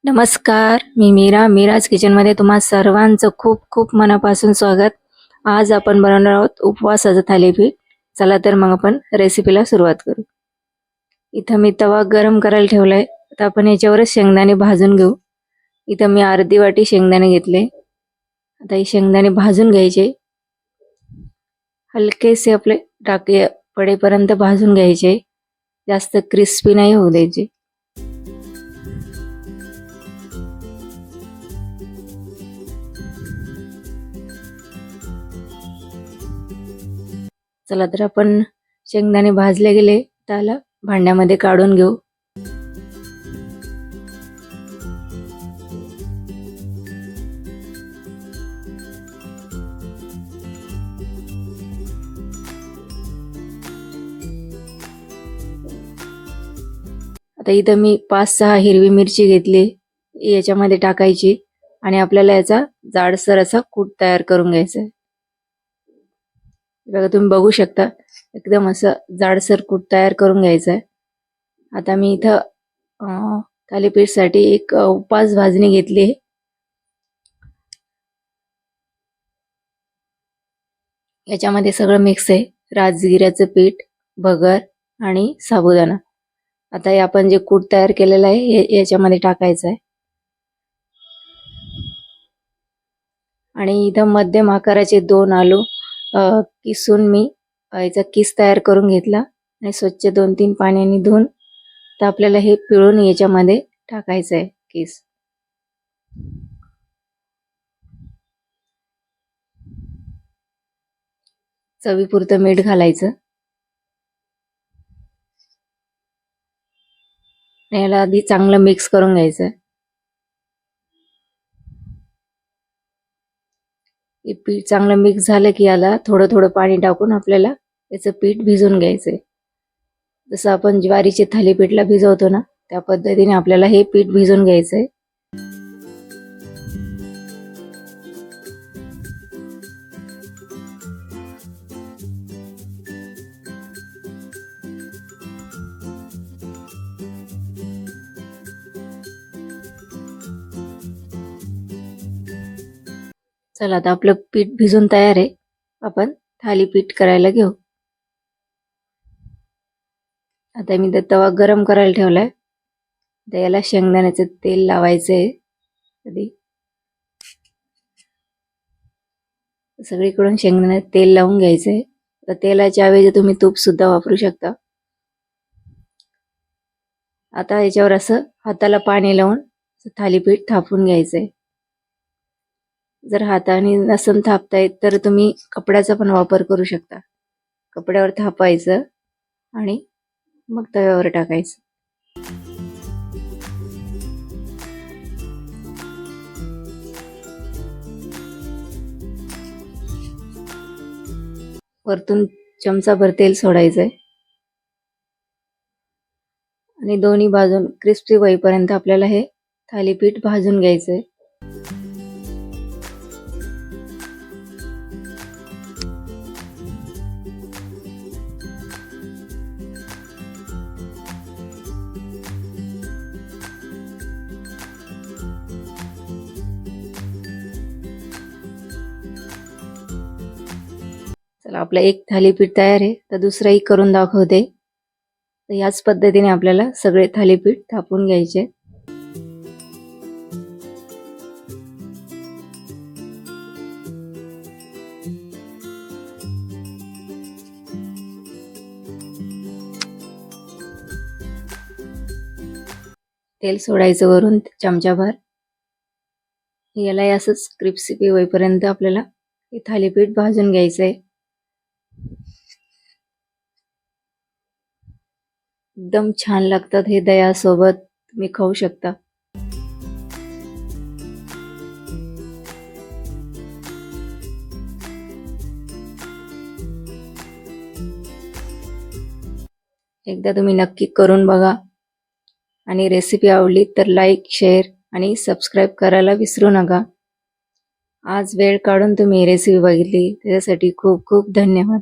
नमस्कार, मी मीराज किचनमध्ये तुम्हा सर्वांचं खूप खूप मनापासून स्वागत. आज आपण बनवणार आहोत उपवासाचं थालीपीठ. चला तर मग आपण रेसिपीला सुरुवात करू. इथं मी तवा गरम करायला ठेवलाय. आता आपण याच्यावरच शेंगदाणे भाजून घेऊ. इथं मी अर्धी वाटी शेंगदाणे घेतले. आता हे शेंगदाणे भाजून घ्यायचे. हलकेसे आपले टाके पडेपर्यंत भाजून घ्यायचे. जास्त क्रिस्पी नाही होऊ द्यायचे. चला तर आपण शेंगदाणे भाजले गेले, त्याला भांड्यामध्ये काढून घेऊ. आता इथं मी 5-6 हिरवी मिरची घेतली, याच्यामध्ये टाकायची आणि आपल्याला याचा जाडसर असा कूट तयार करून घ्यायचा आहे. बघा तुम्ही बघू शकता, एकदम असं जाडसर कूट तयार करून घ्यायचं आहे. आता मी इथं थालीपीठसाठी एक 5 भाजणी घेतली. याच्यामध्ये सगळं मिक्स आहे, राजगिऱ्याचं पीठ, भगर आणि साबुदाणा. आता हे आपण जे कूट तयार केलेलं आहे हे याच्यामध्ये टाकायचं आहे. आणि इथं मध्यम आकाराचे 2 आलू किसून मी याचा किस तयार करून घेतला आणि स्वच्छ 2-3 पाण्याने धुवून तर आपल्याला हे पिळून याच्यामध्ये टाकायचं आहे किस. चवीपुरतं मीठ घालायचं. याला आधी चांगलं मिक्स करून घ्यायचं. हे पीठ चांगलं मिक्स झालं की याला थोडं थोडं पाणी टाकून आपल्याला याचं पीठ भिजवून घ्यायचंय. जसं आपण ज्वारीचे थालीपीठला भिजवतो ना, त्या पद्धतीने आपल्याला हे पीठ भिजवून घ्यायचंय. चला आता आपलं पीठ भिजून तयार आहे. आपण थालीपीठ करायला घेऊ. आता मी तवा गरम करायला ठेवलाय. तर याला शेंगदाण्याचं तेल लावायचंय. आधी सगळीकडून शेंगदाण्याचं तेल लावून घ्यायचंय. तर तेलाच्या ऐवजी तुम्ही तूप सुद्धा वापरू शकता. आता याच्यावर असं हाताला पाणी लावून थालीपीठ थापून घ्यायचंय. जर हाताने नसन थापता येत तर तुम्ही कपड्याचा पण वापर करू शकता. कपड्यावर थापायचं आणि मग तव्यावर टाकायचं. वरतून चमचाभर तेल सोडायचंय आणि दोन्ही बाजून क्रिस्पी होईपर्यंत आपल्याला हे थालीपीठ भाजून घ्यायचंय. चला आपलं एक थालीपीठ तयार आहे. तर दुसरंही करून दाखवते. तर याच पद्धतीने आपल्याला सगळे थालीपीठ थापून घ्यायचे. तेल सोडायचं वरून चमचाभर. याला असंच क्रिस्पी होईपर्यंत आपल्याला हे थालीपीठ भाजून घ्यायचंय. एकदम छान लागतात हे, दह्यासोबत तुम्ही खाऊ शकता. एकदा तुम्ही नक्की करून बघा आणि रेसिपी आवडली तर लाईक, शेअर आणि सबस्क्राईब करायला विसरू नका. आज वेळ काढून तुम्ही रेसिपी बघितली त्याच्यासाठी खूप खूप धन्यवाद.